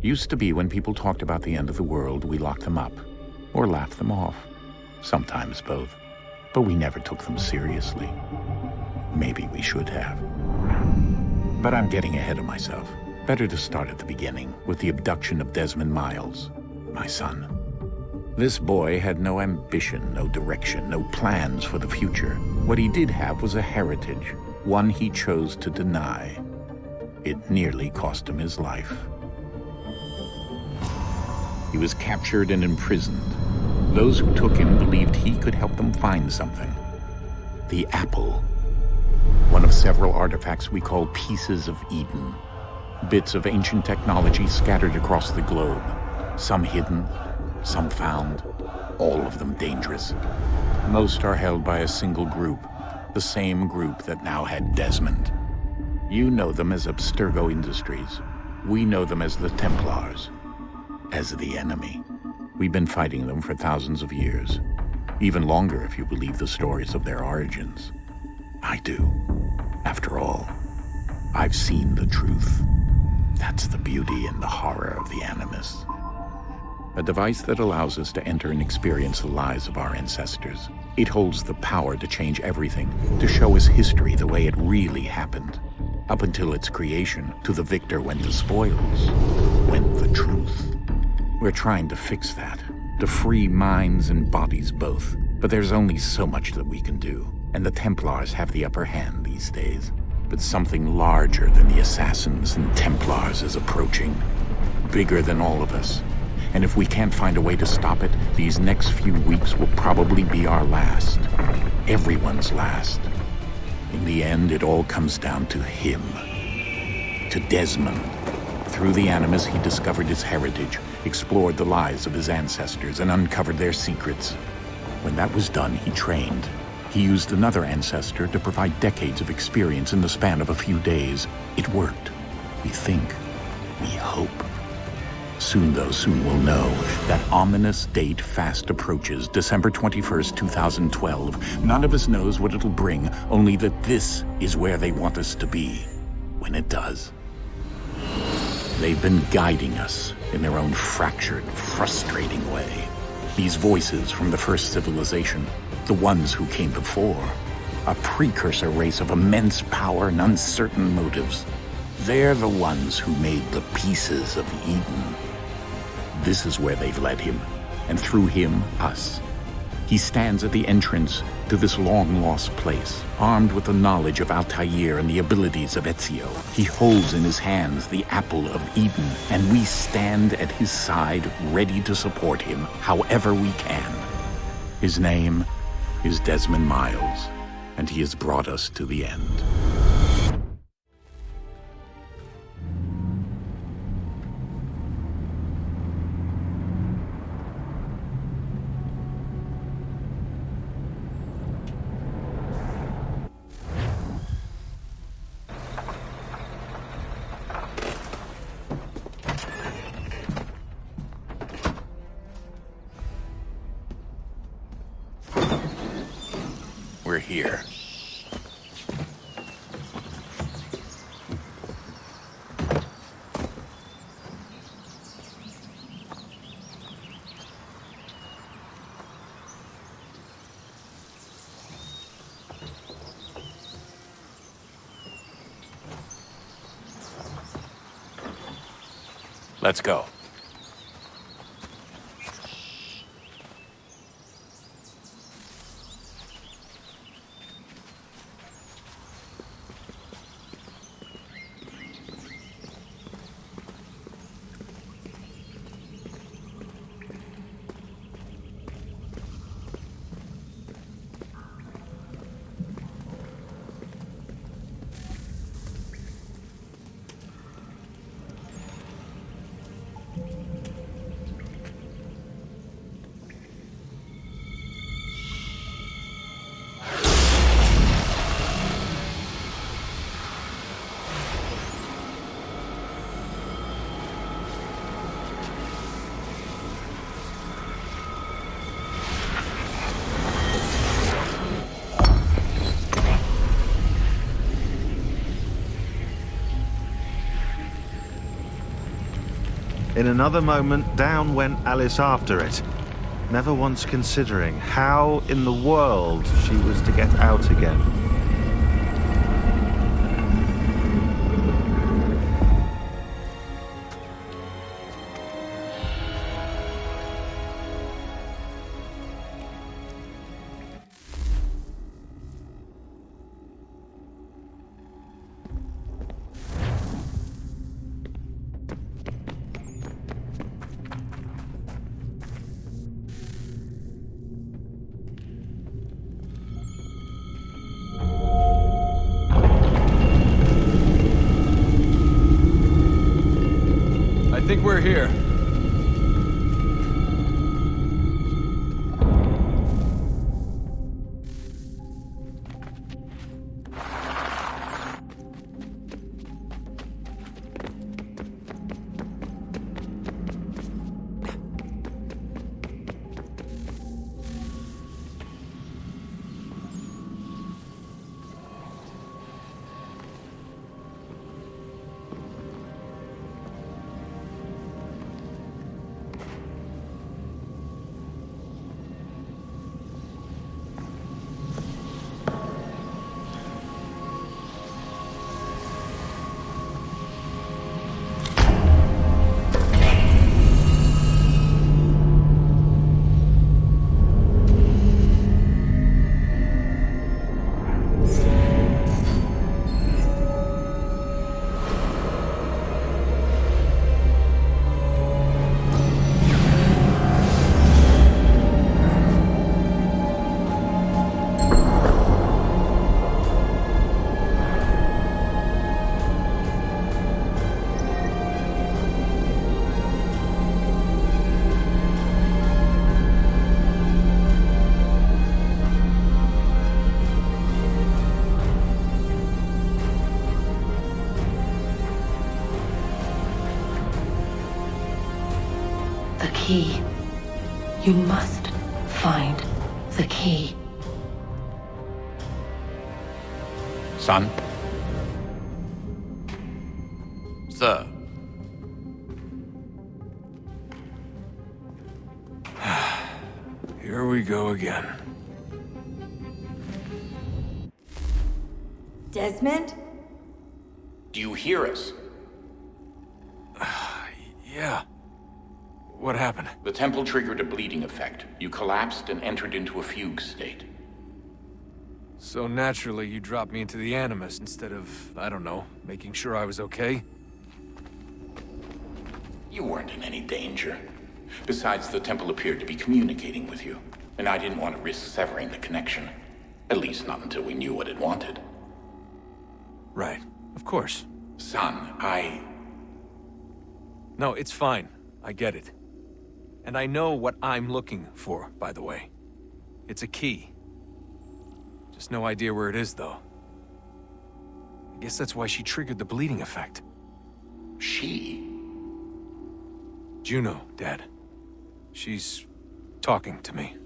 Used to be when people talked about the end of the world, we locked them up, or laughed them off. Sometimes both. But we never took them seriously. Maybe we should have. But I'm getting ahead of myself. Better to start at the beginning, with the abduction of Desmond Miles, my son. This boy had no ambition, no direction, no plans for the future. What he did have was a heritage, one he chose to deny. It nearly cost him his life. He was captured and imprisoned. Those who took him believed he could help them find something. The apple. One of several artifacts we call pieces of Eden. Bits of ancient technology scattered across the globe. Some hidden, some found, all of them dangerous. Most are held by a single group, the same group that now had Desmond. You know them as Abstergo Industries. We know them as the Templars, as the enemy. We've been fighting them for thousands of years, even longer if you believe the stories of their origins. I do. After all, I've seen the truth. That's the beauty and the horror of the Animus. A device that allows us to enter and experience the lives of our ancestors. It holds the power to change everything, to show us history the way it really happened. Up until its creation, to the victor went the spoils, went the truth. We're trying to fix that, to free minds and bodies both. But there's only so much that we can do, and the Templars have the upper hand these days. But something larger than the Assassins and Templars is approaching, bigger than all of us. And if we can't find a way to stop it, these next few weeks will probably be our last. Everyone's last. In the end, it all comes down to him. To Desmond. Through the Animus, he discovered his heritage, explored the lives of his ancestors, and uncovered their secrets. When that was done, he trained. He used another ancestor to provide decades of experience in the span of a few days. It worked. We think. We hope. Soon we'll know. That ominous date fast approaches, December 21st, 2012. None of us knows what it'll bring, only that this is where they want us to be, when it does. They've been guiding us in their own fractured, frustrating way. These voices from the first civilization, the ones who came before, a precursor race of immense power and uncertain motives. They're the ones who made the pieces of Eden. This is where they've led him, and through him, us. He stands at the entrance to this long-lost place, armed with the knowledge of Altair and the abilities of Ezio. He holds in his hands the apple of Eden, and we stand at his side, ready to support him however we can. His name is Desmond Miles, and he has brought us to the end. We're here. Let's go. In another moment, down went Alice after it, never once considering how in the world she was to get out again. I think we're here. The key. You must find the key. Son? Sir. Here we go again. Desmond? Do you hear us? Yeah. What happened? The temple triggered a bleeding effect. You collapsed and entered into a fugue state. So naturally, you dropped me into the Animus instead of, I don't know, making sure I was okay? You weren't in any danger. Besides, the temple appeared to be communicating with you, and I didn't want to risk severing the connection. At least not until we knew what it wanted. Right. Of course. Son, No, it's fine. I get it. And I know what I'm looking for, by the way. It's a key. Just no idea where it is, though. I guess that's why she triggered the bleeding effect. She? Juno, Dad. She's talking to me.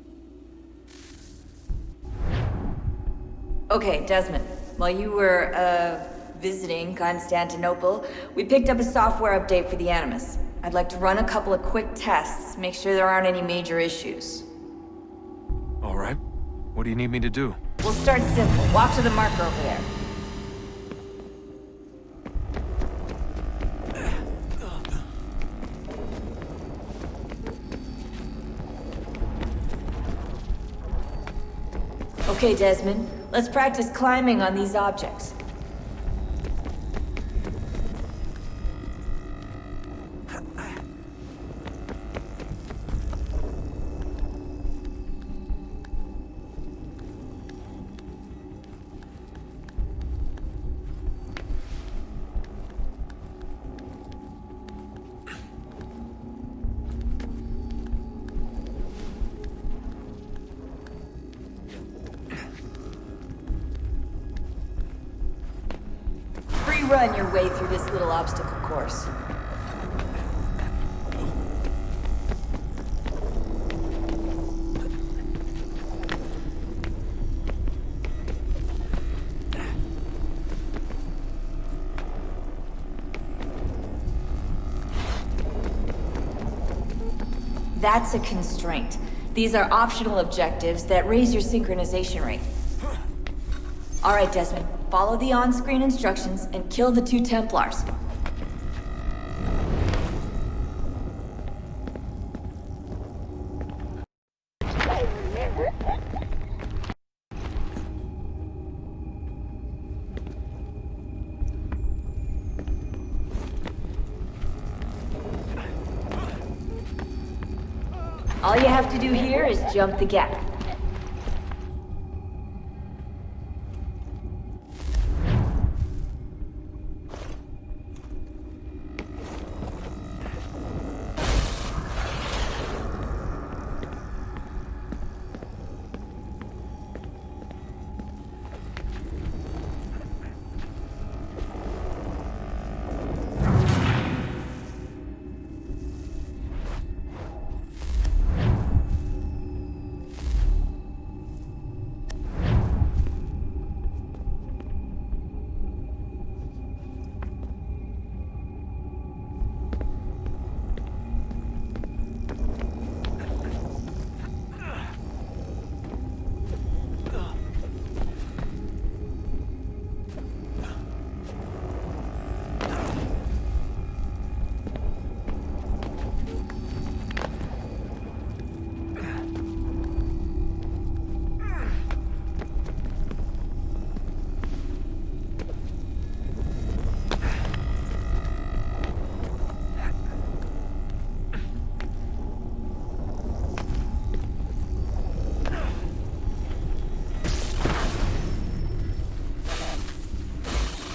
Okay, Desmond. While you were, visiting Constantinople, we picked up a software update for the Animus. I'd like to run a couple of quick tests, make sure there aren't any major issues. All right. What do you need me to do? We'll start simple. Walk to the marker over there. Okay, Desmond. Let's practice climbing on these objects. Run your way through this little obstacle course. That's a constraint. These are optional objectives that raise your synchronization rate. Alright, Desmond. Follow the on-screen instructions and kill the 2 Templars. All you have to do here is jump the gap.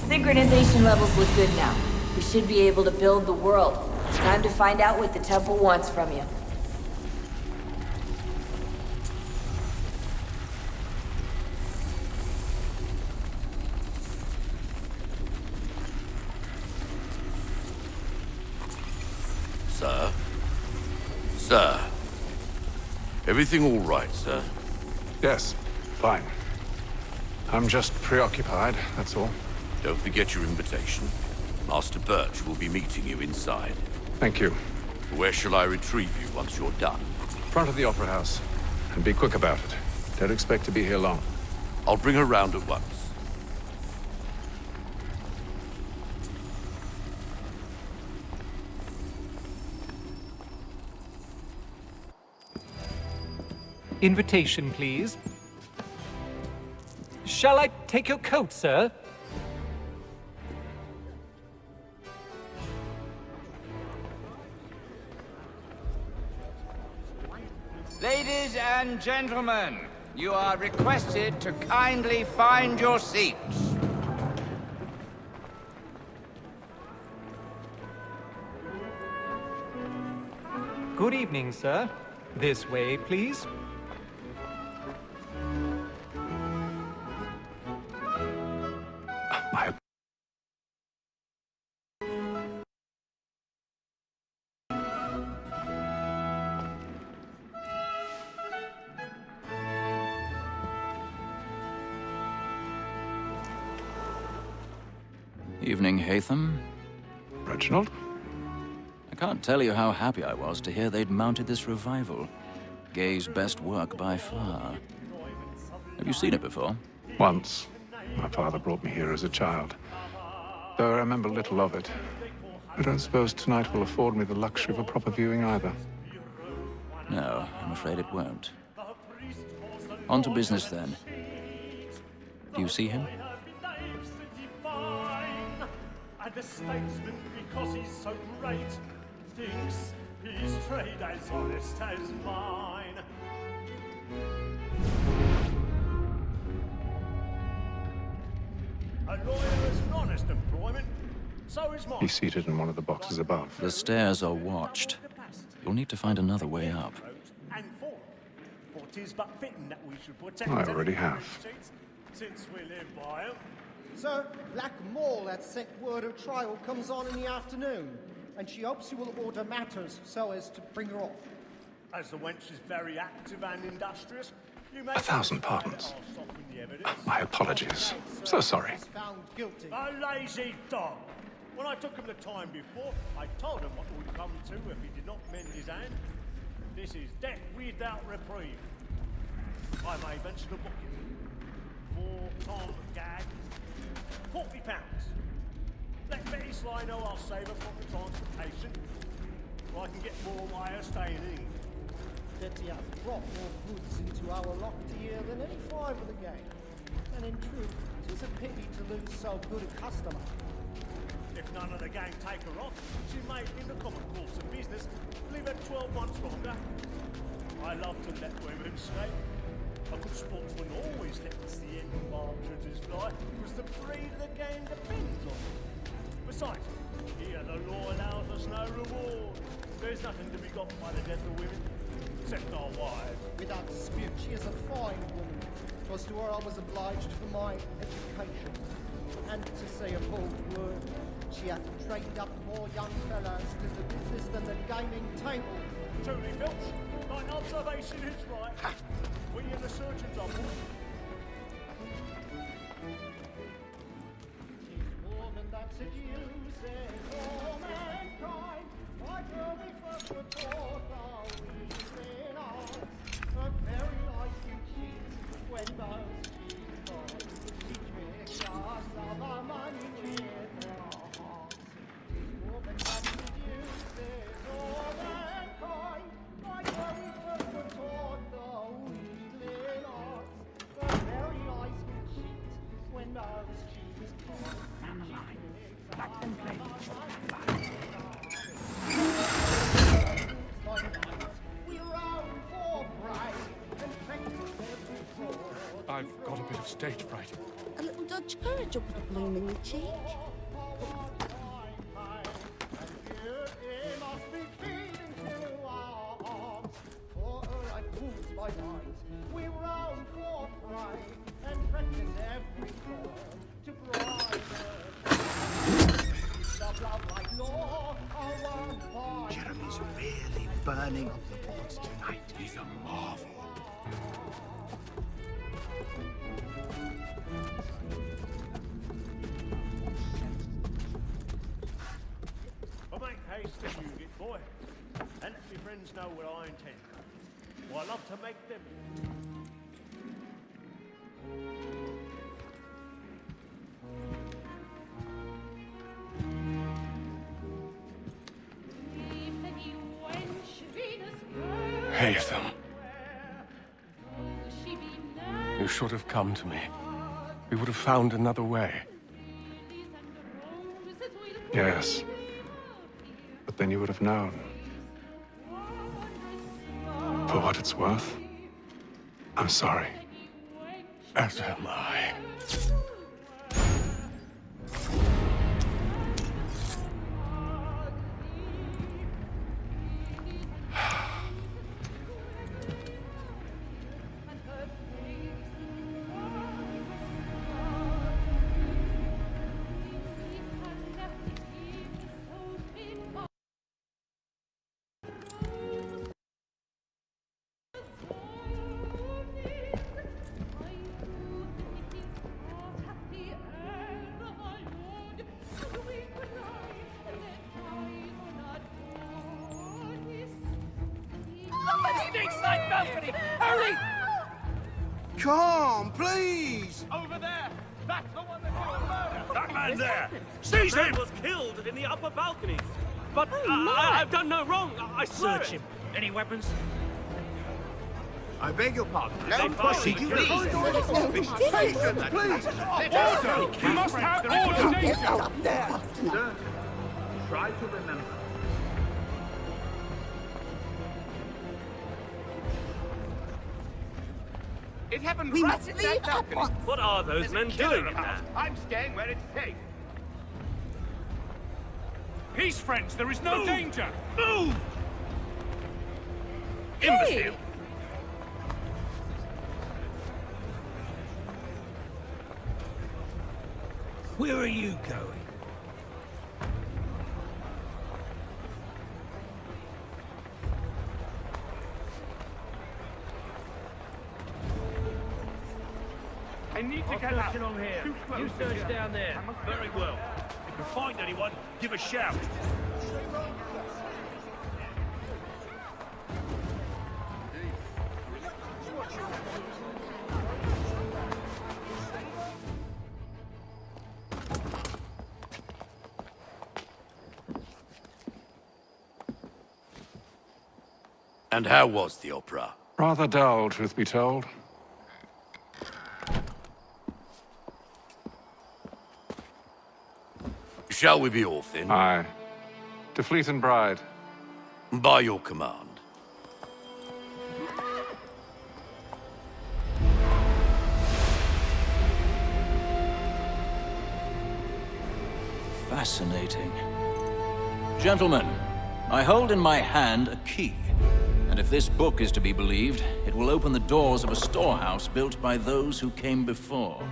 Synchronization levels look good now. We should be able to build the world. Time to find out what the temple wants from you. Sir? Sir? Everything all right, sir? Yes, fine. I'm just preoccupied, that's all. Don't forget your invitation. Master Birch will be meeting you inside. Thank you. Where shall I retrieve you once you're done? Front of the Opera House. And be quick about it. Don't expect to be here long. I'll bring her round at once. Invitation, please. Shall I take your coat, sir? Ladies and gentlemen, you are requested to kindly find your seats. Good evening, sir. This way, please. My Evening, Hatham. Reginald? I can't tell you how happy I was to hear they'd mounted this revival. Gay's best work by far. Have you seen it before? Once. My father brought me here as a child. Though I remember little of it. I don't suppose tonight will afford me the luxury of a proper viewing either. No, I'm afraid it won't. On to business, then. Do you see him? And the statesman, because he's so great, thinks his trade as honest as mine. A lawyer is an honest employment, so is mine. He's seated in one of the boxes above. The stairs are watched. You'll need to find another way up. And for tis but fitting that we should protect I already have. since we live by 'em. Sir, Black Mall had sent word her trial comes on in the afternoon, and she hopes you will order matters so as to bring her off. As the wench is very active and industrious, you may... 1,000 pardons. My apologies. So sorry. Found guilty. A lazy dog. When I took him the time before, I told him what would come to if he did not mend his hand. This is death without reprieve. I may venture to book it. 4 Tom Gag, £40. Let Betty Sly know I'll save her from the transportation, or I can get more wire staying in. Betty has brought more goods into our locked here than any 5 of the gang. And in truth, 'tis a pity to lose so good a customer. If none of the gang take her off, she may, in the common course of business, leave her 12 months longer. I love to let women escape. A good sportsman always lets the end of partridges fly, because the breed of the game depends on it. Besides, here the law allows us no reward. There's nothing to be got by the death of women, except our wives. Without dispute, she is a fine woman. 'Twas to her I was obliged for my education. And to say a bold word, she hath trained up more young fellas to the business than the gaming table. Truly, Filch, thine observation is right. We in the surgeons are more. Woman that seduces all mankind, why will we first report our weakling eyes? A very life you cheat when those cheats fall. She tricks us of our money with her hearts. Woman that seduces all mankind, why will we first report the weakling eyes? The very eyes you cheat when those cheats fall. I've got a bit of stage fright. A little Dutch courage will put a bloom in your cheek. We round for pride and practice every form to bribe Jeremy's really burning up the boards tonight. He's a marvel. I'll make haste to use it, boy, and let my friends know what I intend. For I love to make them. Haytham. You should have come to me. We would have found another way. Yes. But then you would have known. For what it's worth, I'm sorry. As am I. Hurry! Come, please! Over there! That's the one that killed murder! That man there! Seize him! was killed in the upper balconies. But I've done no wrong. I swear Search him. Any weapons? I beg your pardon. They fired Please. him. Please. Order! We must have order! Sir, try to remember. It happened We right must at leave that at balcony. once. What are those There's a men killer doing in about. there? I'm staying where it's safe. Peace, friends, there is no danger! Move! Imbecile! Where are you going? I need to get out. On here. You search down there. Very well. If you find anyone, give a shout. And how was the opera? Rather dull, truth be told. Shall we be off then? Aye. To Fleet and Bride. By your command. Fascinating. Gentlemen, I hold in my hand a key. And if this book is to be believed, it will open the doors of a storehouse built by those who came before.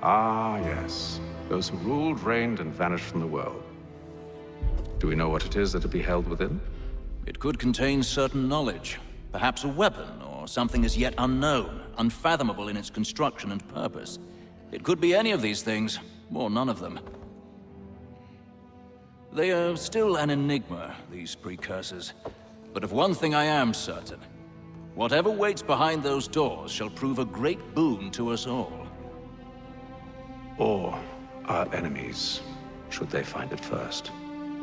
Ah, yes. Those who ruled, reigned, and vanished from the world. Do we know what it is that will be held within? It could contain certain knowledge. Perhaps a weapon, or something as yet unknown, unfathomable in its construction and purpose. It could be any of these things, or none of them. They are still an enigma, these precursors. But of one thing I am certain. Whatever waits behind those doors shall prove a great boon to us all. Or our enemies, should they find it first.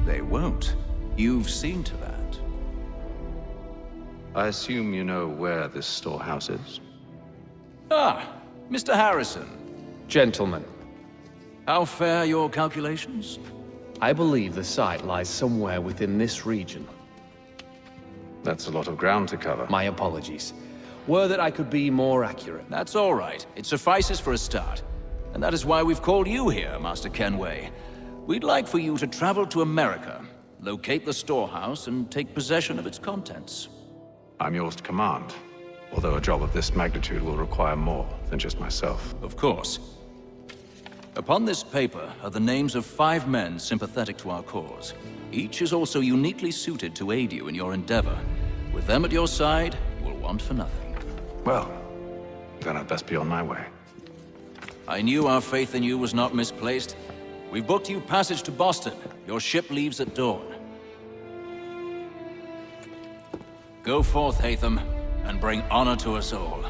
They won't. You've seen to that. I assume you know where this storehouse is? Ah, Mr. Harrison. Gentlemen. How fare your calculations? I believe the site lies somewhere within this region. That's a lot of ground to cover. My apologies. Were that I could be more accurate. That's all right. It suffices for a start. And that is why we've called you here, Master Kenway. We'd like for you to travel to America, locate the storehouse, and take possession of its contents. I'm yours to command, although a job of this magnitude will require more than just myself. Of course. Upon this paper are the names of 5 men sympathetic to our cause. Each is also uniquely suited to aid you in your endeavor. With them at your side, you will want for nothing. Well, then I'd best be on my way. I knew our faith in you was not misplaced. We've booked you passage to Boston. Your ship leaves at dawn. Go forth, Hatham, and bring honor to us all.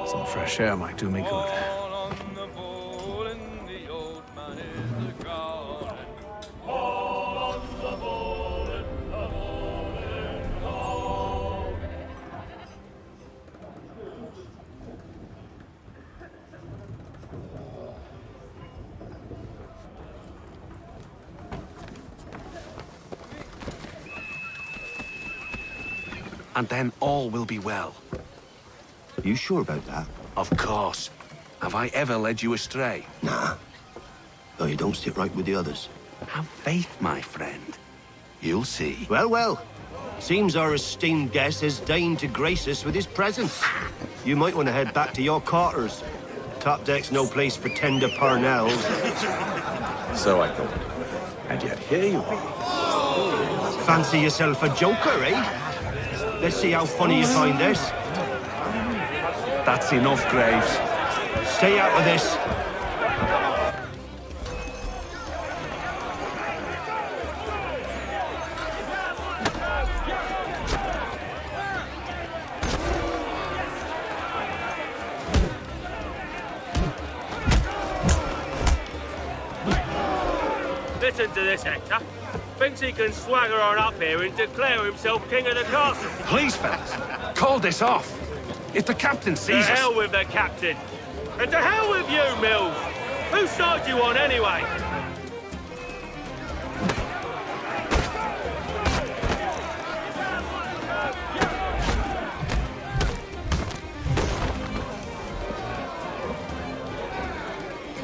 Some fresh air might do me good. And then all will be well. You sure about that? Of course. Have I ever led you astray? Nah. Though you don't sit right with the others. Have faith, my friend. You'll see. Well, well. Seems our esteemed guest has deigned to grace us with his presence. You might want to head back to your quarters. Top deck's no place for tender parnells. So I thought. And yet here you are. Fancy yourself a joker, eh? Let's see how funny you find this. That's enough, Graves. Stay out of this. Listen to this, Hector. Thinks he can swagger on up here and declare himself king of the castle. Please, fellas, call this off. If the captain sees us... To hell with the captain. And to hell with you, Mills. Whose side you on, anyway?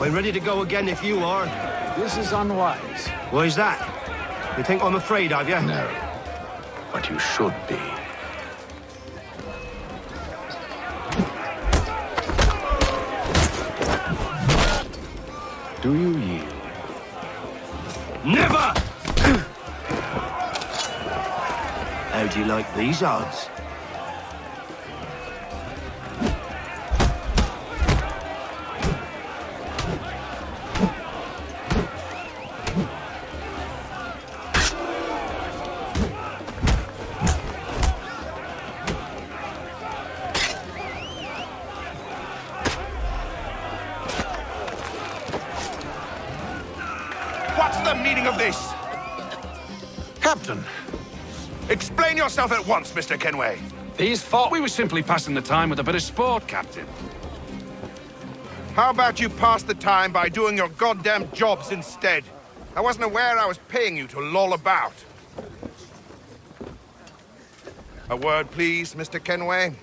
We're ready to go again if you are. This is unwise. Why's that? You think I'm afraid of you? No. But you should be. Do you yield? Never! How do you like these odds? What's the meaning of this? Captain, explain yourself at once, Mr. Kenway. These thought we were simply passing the time with a bit of sport, Captain. How about you pass the time by doing your goddamn jobs instead? I wasn't aware I was paying you to loll about. A word, please, Mr. Kenway.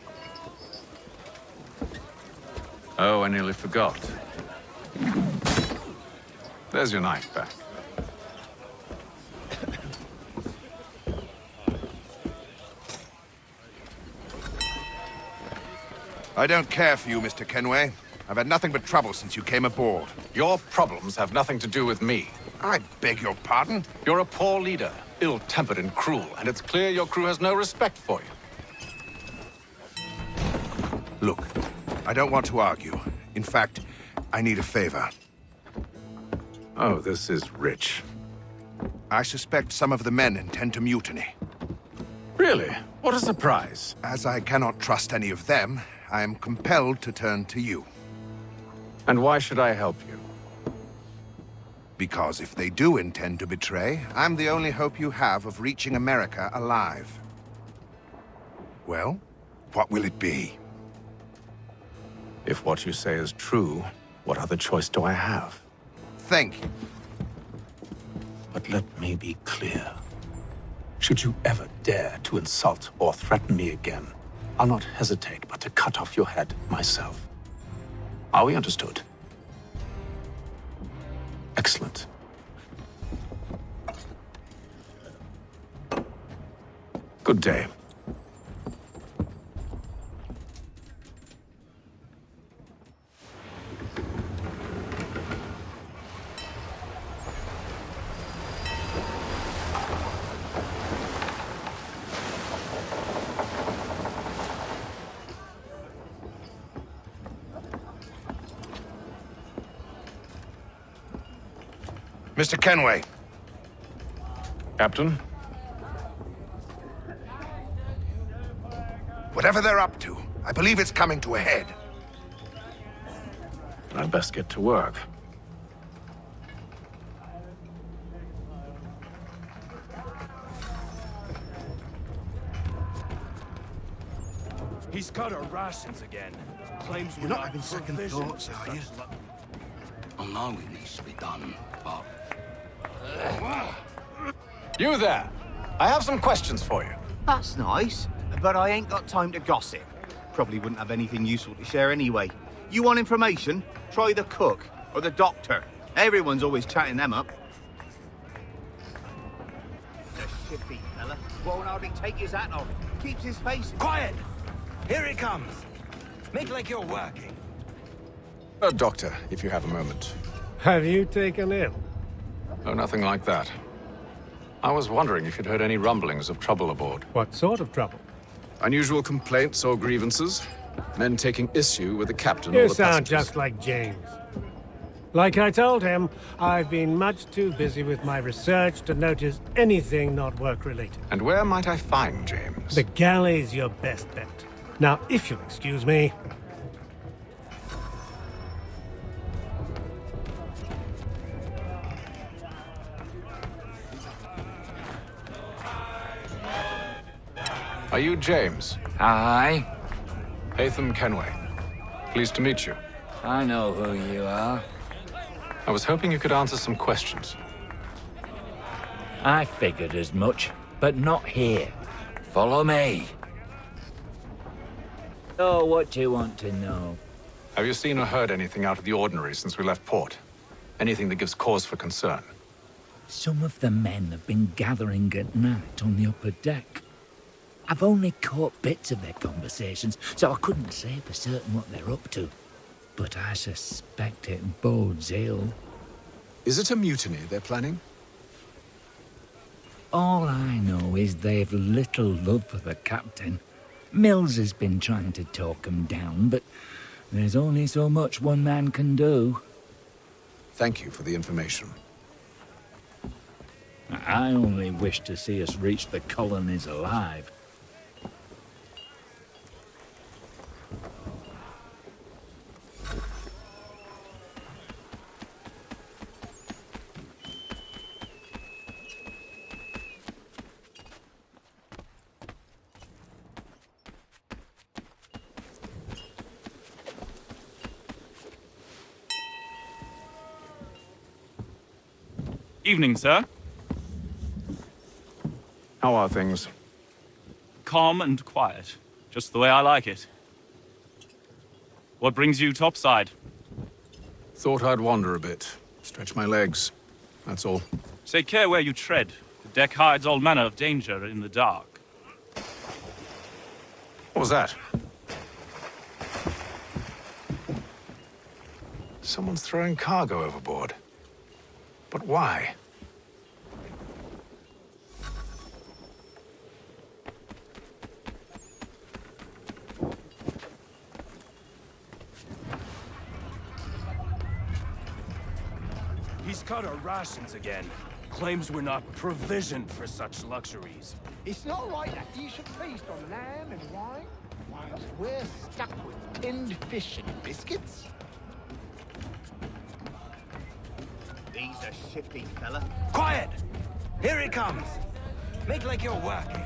Oh, I nearly forgot. There's your knife back. I don't care for you, Mr. Kenway. I've had nothing but trouble since you came aboard. Your problems have nothing to do with me. I beg your pardon? You're a poor leader, ill-tempered and cruel, and it's clear your crew has no respect for you. Look, I don't want to argue. In fact, I need a favor. Oh, this is rich. I suspect some of the men intend to mutiny. Really? What a surprise. As I cannot trust any of them, I am compelled to turn to you. And why should I help you? Because if they do intend to betray, I'm the only hope you have of reaching America alive. Well, what will it be? If what you say is true, what other choice do I have? Think. But let me be clear. Should you ever dare to insult or threaten me again, I'll not hesitate but to cut off your head myself. Are we understood? Excellent. Good day. Mr. Kenway. Captain? Whatever they're up to, I believe it's coming to a head. I'd best get to work. He's cut our rations again. Claims You're not having second thoughts, are you? I know it needs to be done, but... You there! I have some questions for you. That's nice, but I ain't got time to gossip. Probably wouldn't have anything useful to share anyway. You want information? Try the cook or the doctor. Everyone's always chatting them up. The shifty fella won't hardly take his hat off. Keeps his face... Quiet! Here he comes. Make like you're working. Doctor, if you have a moment. Have you taken ill? Oh, nothing like that. I was wondering if you'd heard any rumblings of trouble aboard. What sort of trouble? Unusual complaints or grievances? Men taking issue with the captain or You the sound passengers? just like James. Like I told him, I've been much too busy with my research to notice anything not work-related. And where might I find James? The galley's your best bet. Now, if you'll excuse me... Are you James? Aye. Hatham Kenway. Pleased to meet you. I know who you are. I was hoping you could answer some questions. I figured as much, but not here. Follow me. So, what do you want to know? Have you seen or heard anything out of the ordinary since we left port? Anything that gives cause for concern? Some of the men have been gathering at night on the upper deck. I've only caught bits of their conversations, so I couldn't say for certain what they're up to. But I suspect it bodes ill. Is it a mutiny they're planning? All I know is they've little love for the captain. Mills has been trying to talk him down, but there's only so much one man can do. Thank you for the information. I only wish to see us reach the colonies alive. Evening, sir. How are things? Calm and quiet. Just the way I like it. What brings you topside? Thought I'd wander a bit. Stretch my legs. That's all. Take care where you tread. The deck hides all manner of danger in the dark. What was that? Someone's throwing cargo overboard. But why? He's cut our rations again. Claims we're not provisioned for such luxuries. It's not right that you should feast on lamb and wine, whilst we're stuck with tinned fish and biscuits. He's a shifty fella. Quiet! Here he comes. Make like you're working.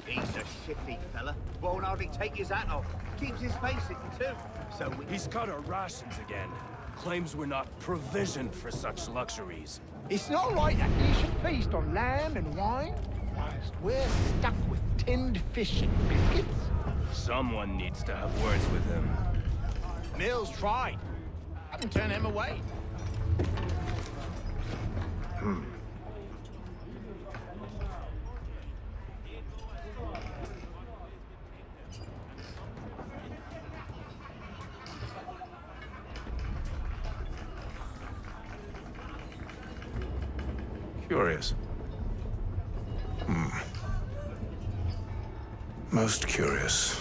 He's a shifty fella. Won't hardly take his hat off. Keeps his face hidden too. So we... He's cut our rations again. Claims we're not provisioned for such luxuries. It's not right that you should feast on lamb and wine, whilst we're stuck with tinned fish and biscuits. Someone needs to have words with him. Mills tried. Couldn't turn him away. Curious. Most curious.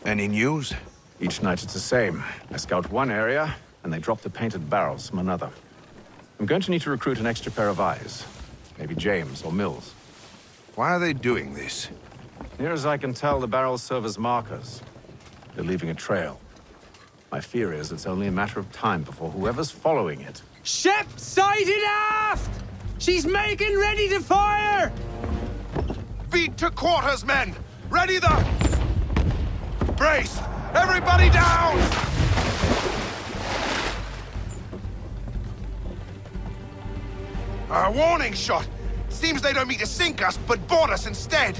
Any news? Each night it's the same. I scout one area, and they drop the painted barrels from another. I'm going to need to recruit an extra pair of eyes. Maybe James or Mills. Why are they doing this? Near as I can tell, the barrels serve as markers. They're leaving a trail. My fear is it's only a matter of time before whoever's following it... Ship sighted aft! She's making ready to fire! Beat to quarters, men! Ready the... Brace! Everybody down! A warning shot! Seems they don't mean to sink us, but board us instead!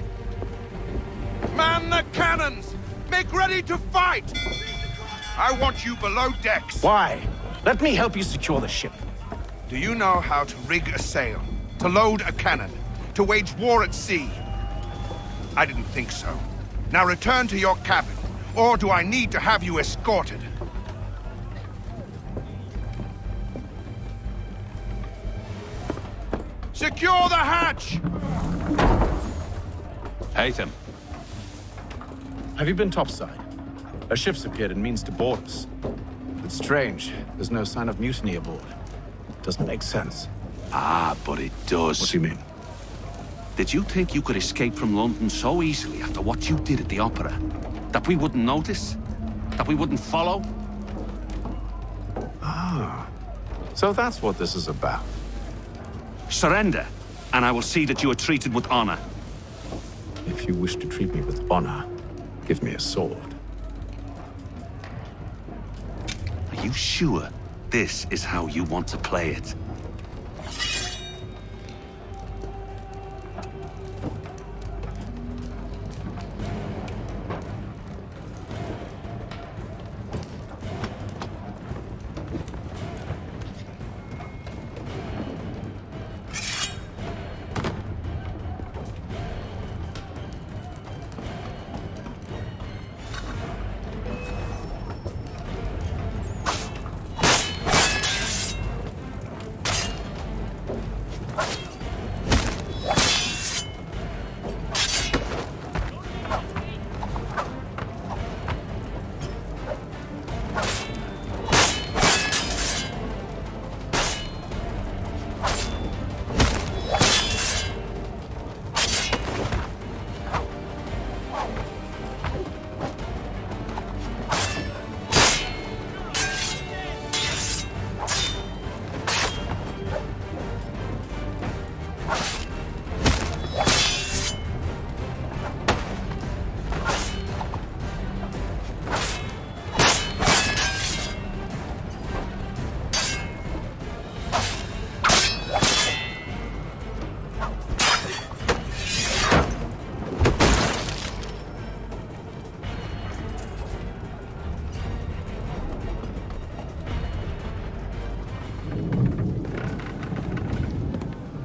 Man the cannons! Make ready to fight! I want you below decks. Why? Let me help you secure the ship. Do you know how to rig a sail? To load a cannon? To wage war at sea? I didn't think so. Now return to your cabin. Or do I need to have you escorted? Secure the hatch! Haytham, Have you been topside? A ship's appeared and means to board us. It's strange. There's no sign of mutiny aboard. Doesn't make sense. Ah, but it does. What do you mean? Did you think you could escape from London so easily after what you did at the opera? That we wouldn't notice? That we wouldn't follow? Ah. So that's what this is about. Surrender, and I will see that you are treated with honor. If you wish to treat me with honor, give me a sword. Are you sure this is how you want to play it?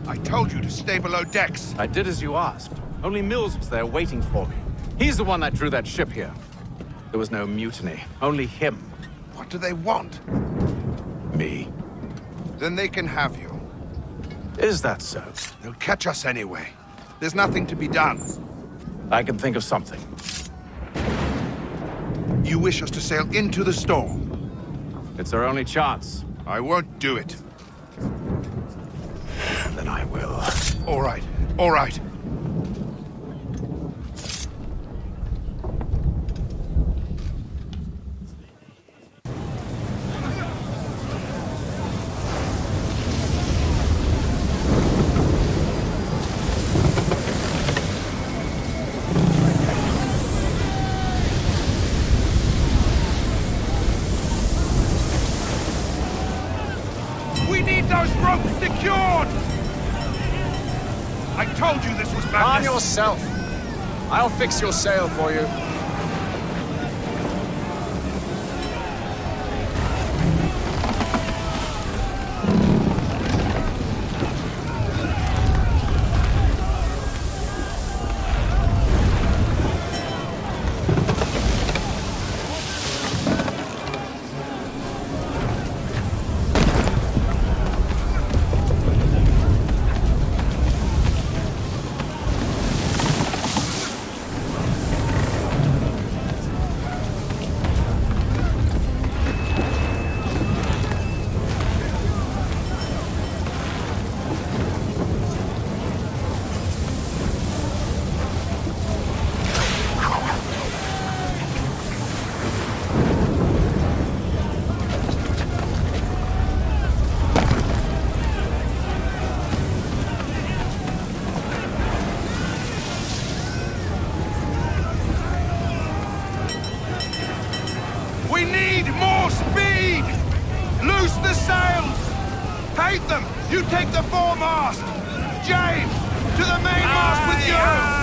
I told you to stay below decks. I did as you asked. Only Mills was there waiting for me. He's the one that drew that ship here. There was no mutiny, only him. What do they want? Me. Then they can have you. Is that so? They'll catch us anyway. There's nothing to be done. I can think of something. You wish us to sail into the storm? It's our only chance. I won't do it. Then I will. All right, all right. We need those ropes secured! I told you this was madness! Calm yourself. I'll fix your sail for you. We need more speed! Loose the sails! Take them! You take the foremast! James! To the mainmast with you!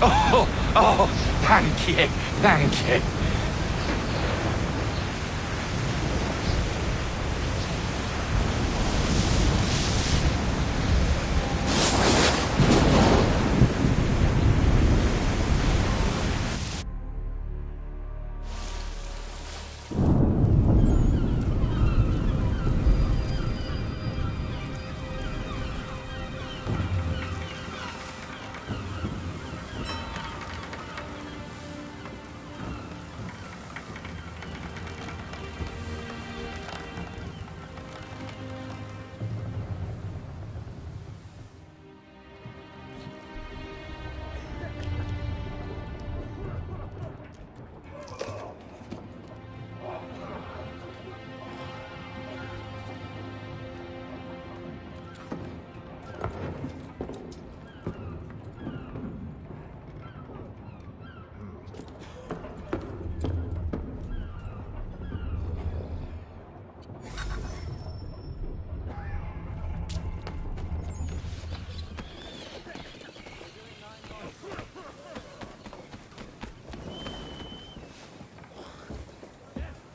Oh, thank you, thank you.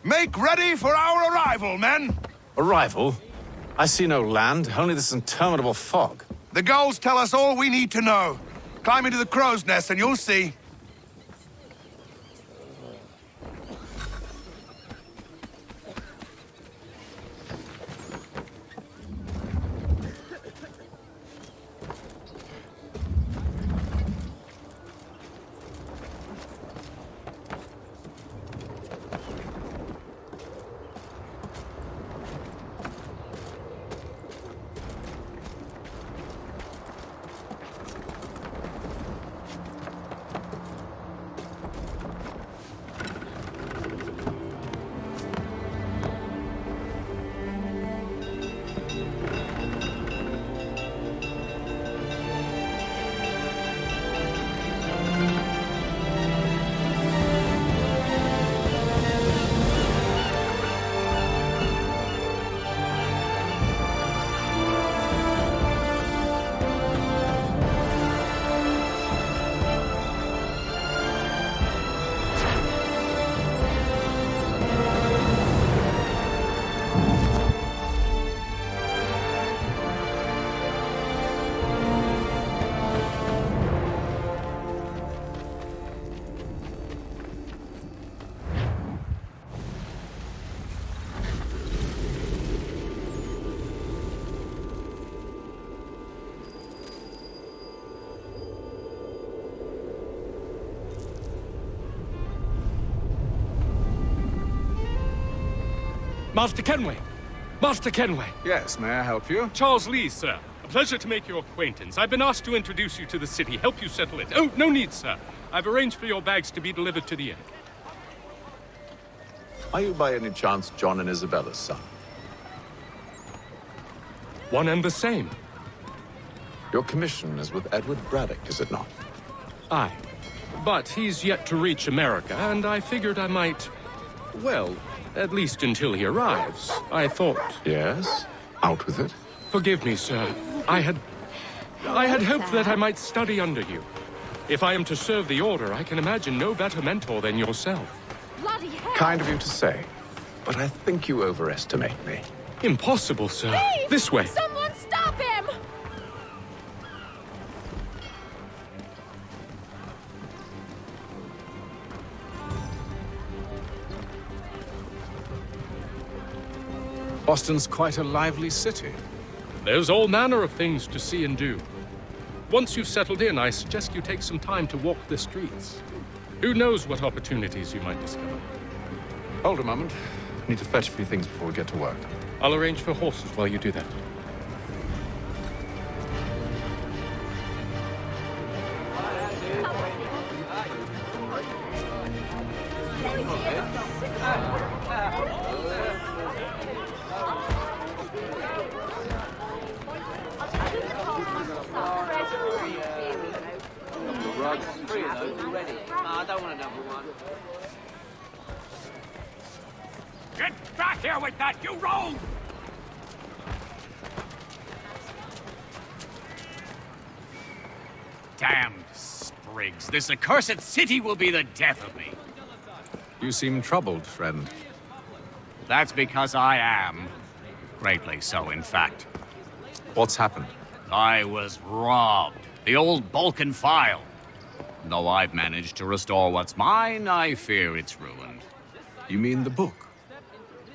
Make ready for our arrival, men! Arrival? I see no land, only this interminable fog. The gulls tell us all we need to know. Climb into the crow's nest and you'll see. Master Kenway! Master Kenway! Yes, may I help you? Charles Lee, sir. A pleasure to make your acquaintance. I've been asked to introduce you to the city, help you settle it. Oh, no need, sir. I've arranged for your bags to be delivered to the inn. Are you by any chance John and Isabella's son? One and the same. Your commission is with Edward Braddock, is it not? Aye. But he's yet to reach America, and I figured I might... well, at least until he arrives, I thought... Yes? Out with it. Forgive me, sir. I had hoped that I might study under you. If I am to serve the Order, I can imagine no better mentor than yourself. Bloody hell! Kind of you to say, but I think you overestimate me. Impossible, sir. Hey! This way. Someone stop him! Boston's quite a lively city. There's all manner of things to see and do. Once you've settled in, I suggest you take some time to walk the streets. Who knows what opportunities you might discover. Hold a moment. I need to fetch a few things before we get to work. I'll arrange for horses while you do that. I don't want another one. Get back here with that, you rogue! Damned Briggs. This accursed city will be the death of me. You seem troubled, friend. That's because I am. Greatly so, in fact. What's happened? I was robbed. The old Balkan file. Though I've managed to restore what's mine, I fear it's ruined. You mean the book?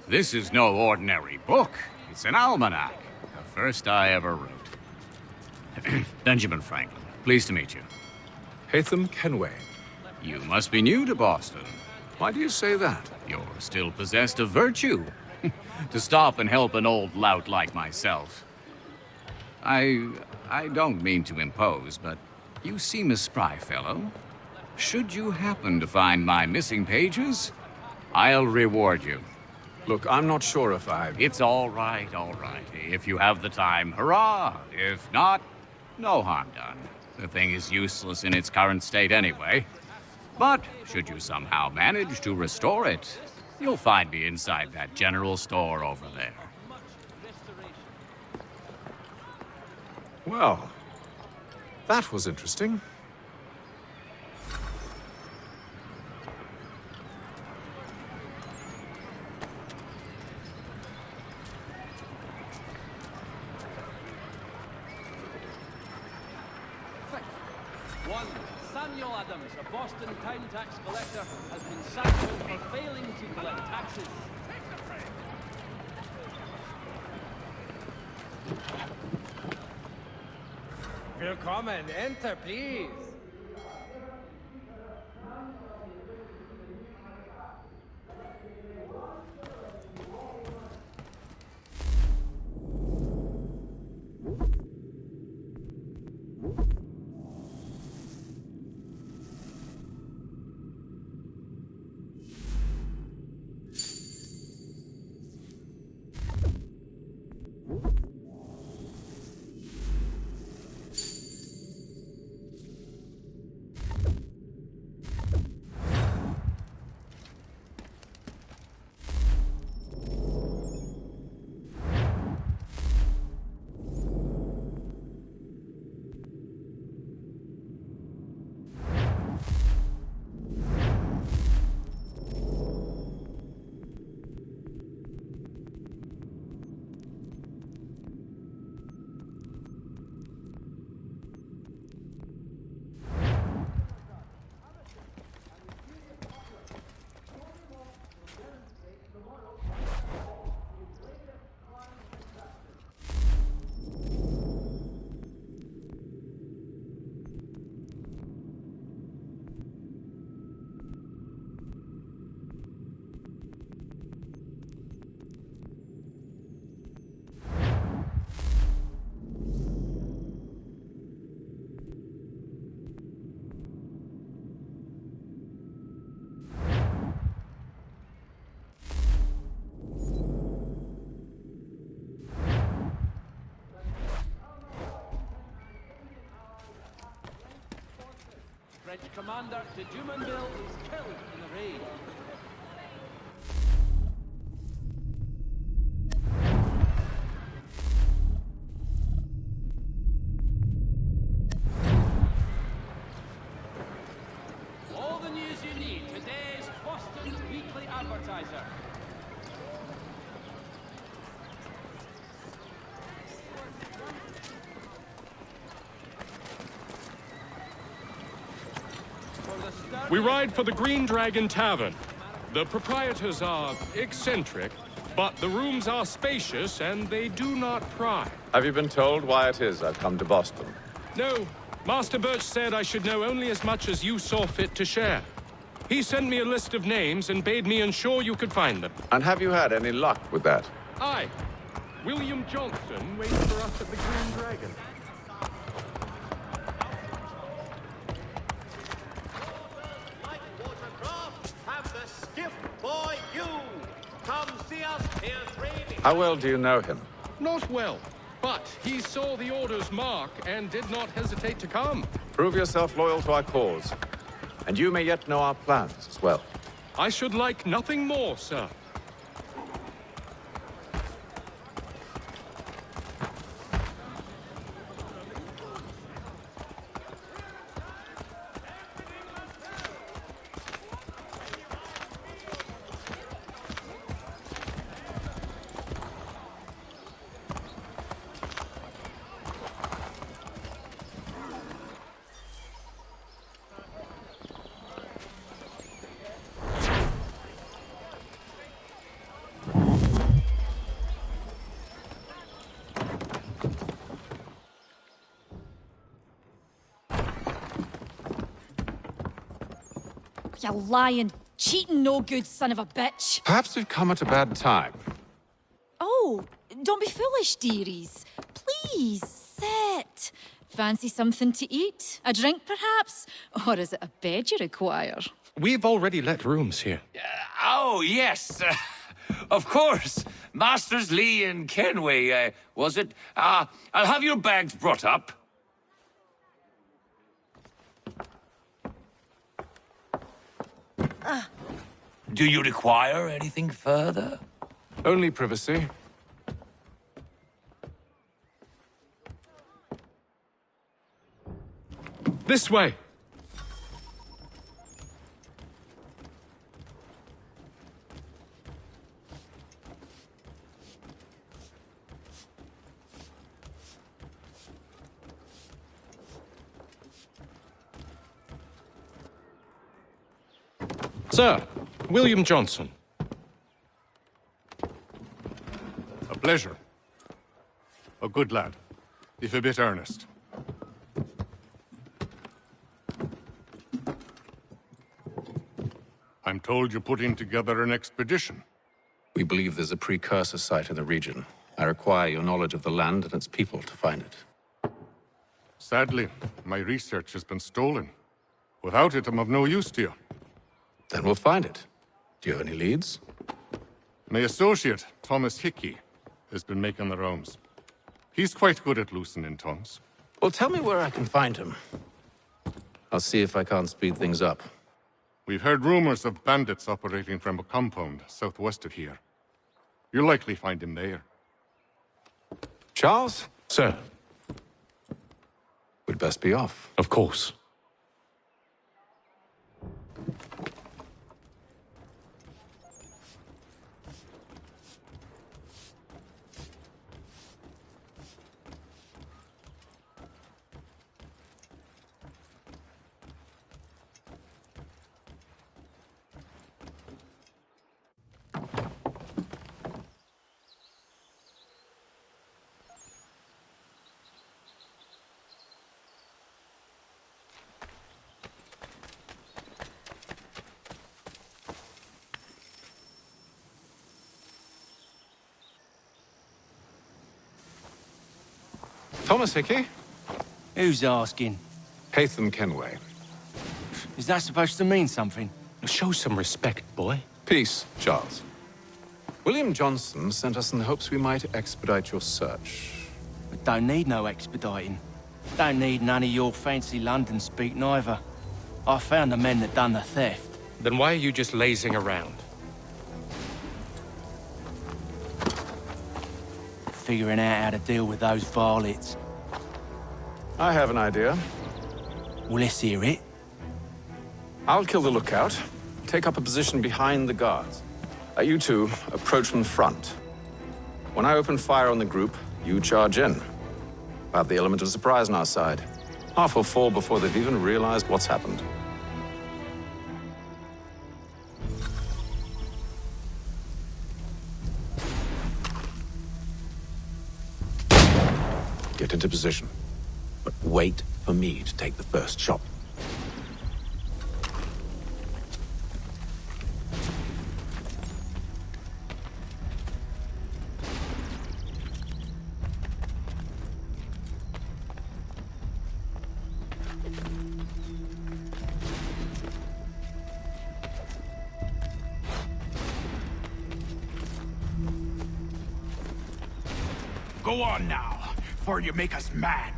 This is no ordinary book. It's an almanac. The first I ever wrote. Benjamin Franklin, pleased to meet you. Hatham Kenway. You must be new to Boston. Why do you say that? You're still possessed of virtue. To stop and help an old lout like myself. I don't mean to impose, but you seem a spry fellow. Should you happen to find my missing pages, I'll reward you. Look, I'm not sure if It's all right, all right. If you have the time, hurrah! If not, no harm done. The thing is useless in its current state anyway. But should you somehow manage to restore it, you'll find me inside that general store over there. Well, that was interesting. One Samuel Adams, a Boston town tax collector, has been sanctioned for failing to collect taxes. Willkommen, enter, please. French commander de Jumonville is killed in the raid. All the news you need. Today's Boston's weekly advertiser. We ride for the Green Dragon Tavern. The proprietors are eccentric, but the rooms are spacious and they do not pry. Have you been told why it is I've come to Boston? No, Master Birch said I should know only as much as you saw fit to share. He sent me a list of names and bade me ensure you could find them. And have you had any luck with that? Aye. William Johnson waits for us at the Green Dragon. How well do you know him? Not well, but he saw the order's mark and did not hesitate to come. Prove yourself loyal to our cause. And you may yet know our plans as well. I should like nothing more, sir. You lying, cheating, no good son of a bitch. Perhaps we've come at a bad time. Oh, don't be foolish, dearies. Please, sit. Fancy something to eat? A drink, perhaps? Or is it a bed you require? We've already let rooms here. Oh, yes. Of course. Masters Lee and Kenway, was it? I'll have your bags brought up. Do you require anything further? Only privacy. This way. Sir, William Johnson. A pleasure. A good lad, if a bit earnest. I'm told you're putting together an expedition. We believe there's a precursor site in the region. I require your knowledge of the land and its people to find it. Sadly, my research has been stolen. Without it, I'm of no use to you. Then we'll find it. Do you have any leads? My associate, Thomas Hickey, has been making the rounds. He's quite good at loosening tongues. Well, tell me where I can find him. I'll see if I can't speed things up. We've heard rumors of bandits operating from a compound southwest of here. You'll likely find him there. Charles? Sir. We'd best be off. Of course. Thomas Hickey? Who's asking? Haytham Kenway. Is that supposed to mean something? Show some respect, boy. Peace, Charles. William Johnson sent us in the hopes we might expedite your search. We don't need no expediting. Don't need none of your fancy London speak neither. I found the men that done the theft. Then why are you just lazing around? Figuring out how to deal with those varlets. I have an idea. Well, let's hear it. I'll kill the lookout. Take up a position behind the guards. You two approach from the front. When I open fire on the group, you charge in. We'll have the element of surprise on our side. Half will fall before they've even realized what's happened. Get into position. But wait for me to take the first shot. Go on now, before you make us mad.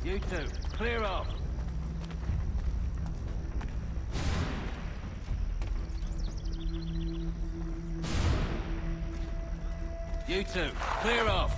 You two, clear off. You two, clear off.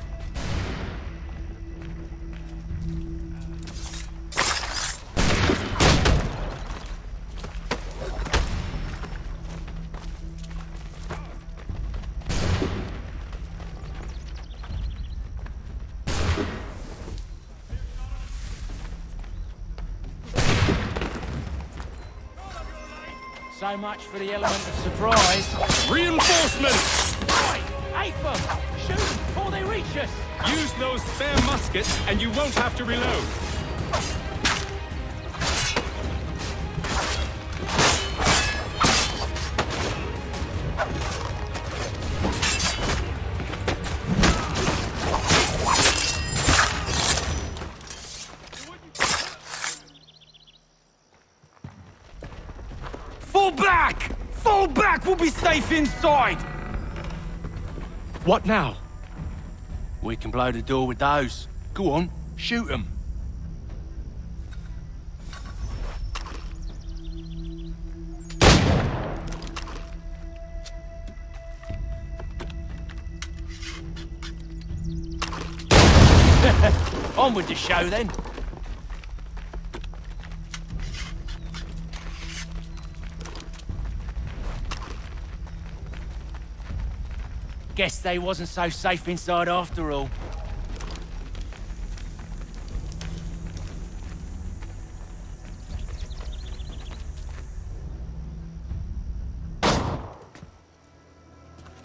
So much for the element of surprise. Reinforcements! Right, Apham! Shoot them before they reach us! Use those spare muskets and you won't have to reload. Fall back! Fall back! We'll be safe inside! What now? We can blow the door with those. Go on, shoot them. On with the show then. Guess they wasn't so safe inside after all.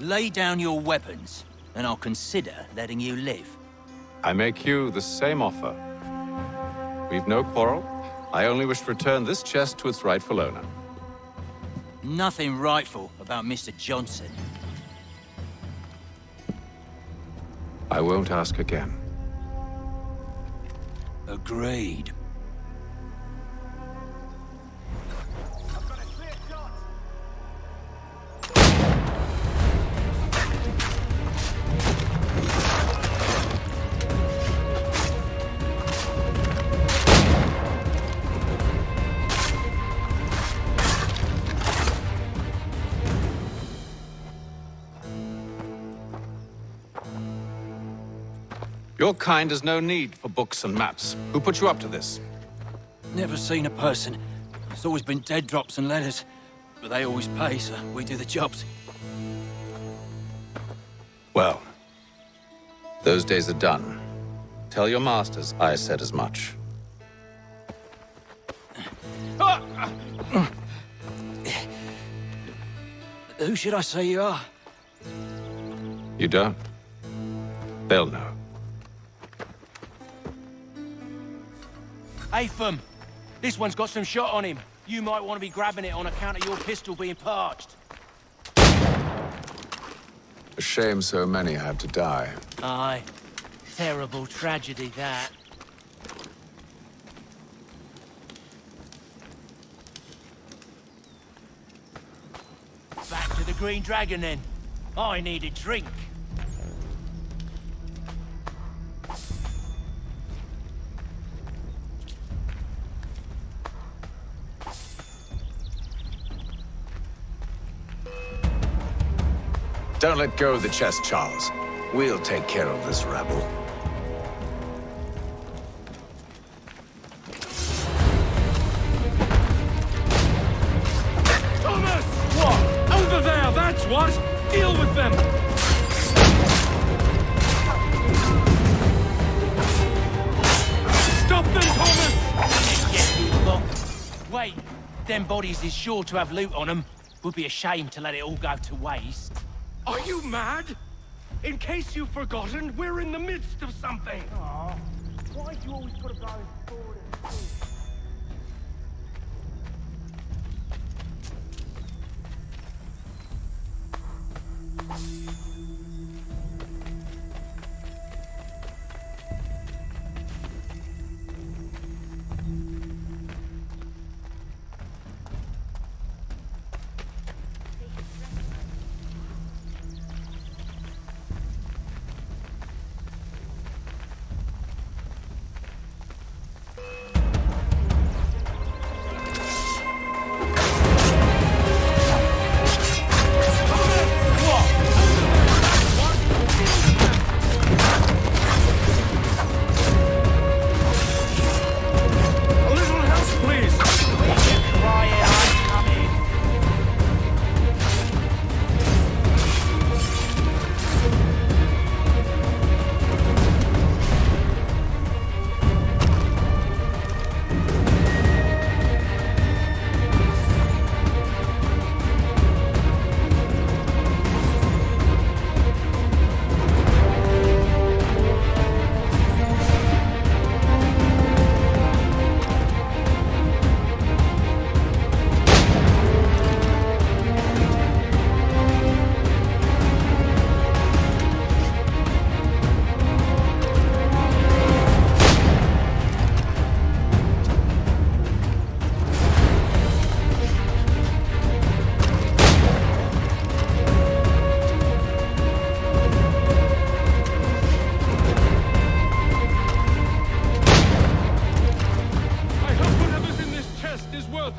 Lay down your weapons, and I'll consider letting you live. I make you the same offer. We've no quarrel. I only wish to return this chest to its rightful owner. Nothing rightful about Mr. Johnson. I won't ask again. Agreed. Your kind has no need for books and maps. Who put you up to this? Never seen a person. It's always been dead drops and letters. But they always pay, so we do the jobs. Well, those days are done. Tell your masters I said as much. Who should I say you are? You don't? They'll know. Apham, this one's got some shot on him. You might want to be grabbing it on account of your pistol being parched. A shame so many have to die. Aye. Terrible tragedy, that. Back to the Green Dragon, then. I need a drink. Don't let go of the chest, Charles. We'll take care of this rabble. Thomas! What? Over there, that's what! Deal with them! Stop them, Thomas! Yes, you lot. Wait, them bodies is sure to have loot on them. Would be a shame to let it all go to waste. Are you mad? In case you've forgotten, we're in the midst of something. Aw, why do you always put a guy forward and forward?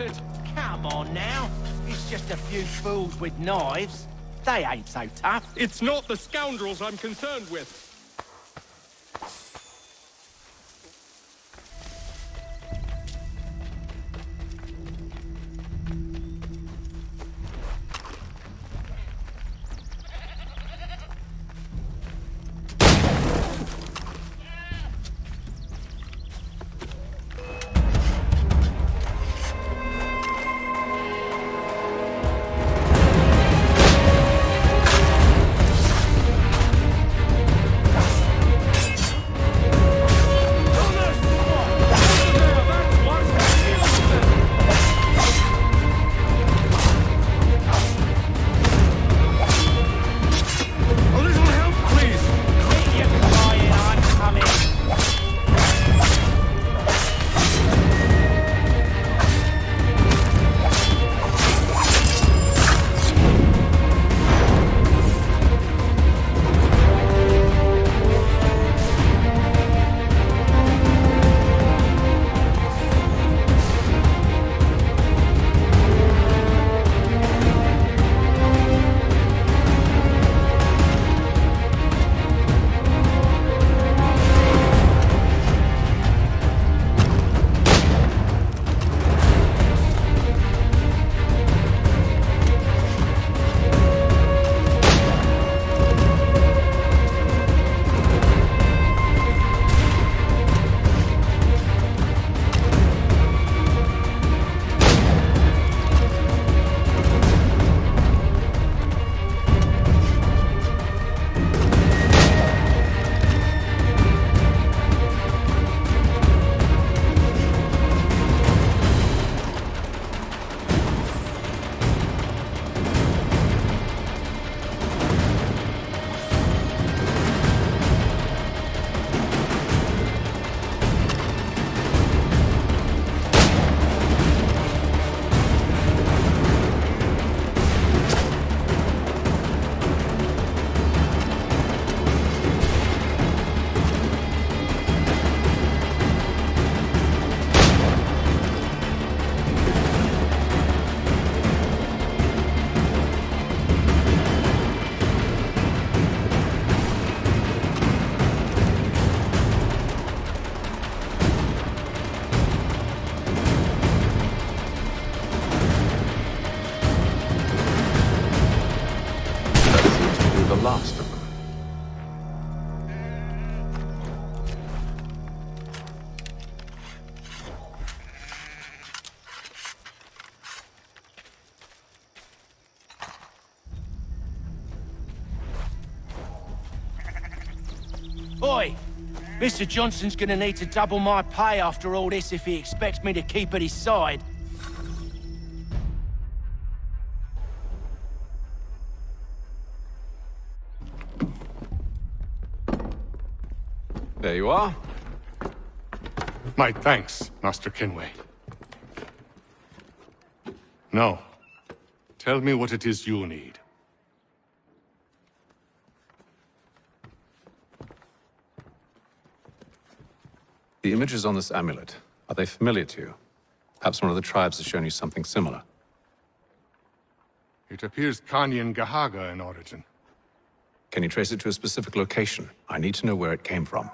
it. Come on now. It's just a few fools with knives. They ain't so tough. It's not the scoundrels I'm concerned with. last of them. Oi! Mr. Johnson's gonna need to double my pay after all this if he expects me to keep at his side. There you are. My thanks, Master Kenway. Now, tell me what it is you need. The images on this amulet, are they familiar to you? Perhaps one of the tribes has shown you something similar. It appears Kanyan Gahaga in origin. Can you trace it to a specific location? I need to know where it came from.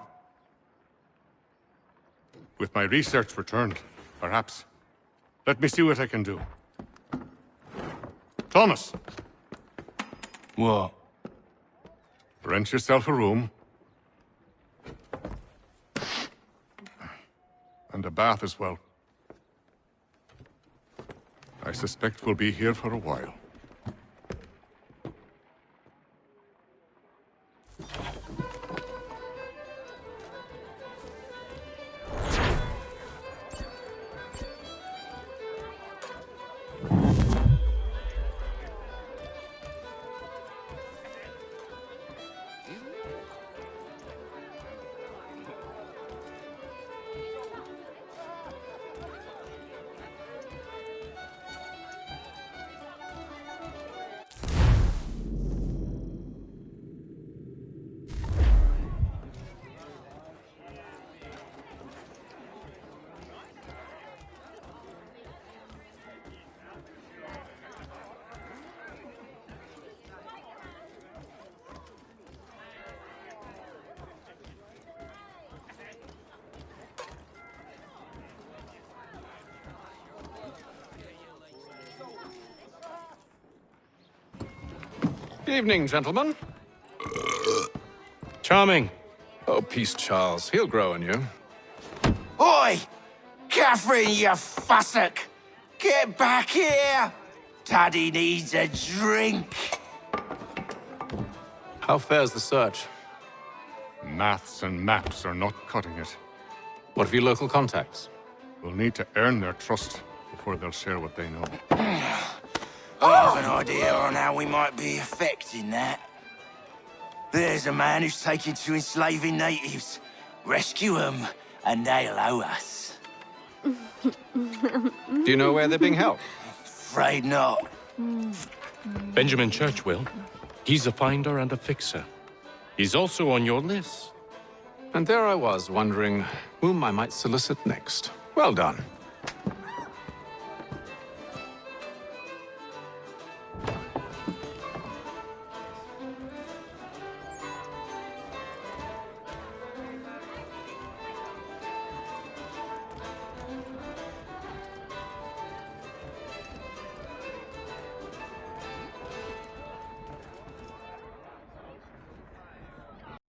With my research returned, perhaps. Let me see what I can do. Thomas! What? Rent yourself a room. And a bath as well. I suspect we'll be here for a while. Evening, gentlemen. Charming. Oh, peace, Charles. He'll grow on you. Oi! Catherine, you fussock! Get back here! Taddy needs a drink. How fares the search? Maths and maps are not cutting it. What of your local contacts? We'll need to earn their trust before they'll share what they know. I have an idea on how we might be affecting that. There's a man who's taken to enslaving natives. Rescue them, and they'll owe us. Do you know where they're being held? Afraid not. Benjamin Church will. He's a finder and a fixer. He's also on your list. And there I was, wondering whom I might solicit next. Well done.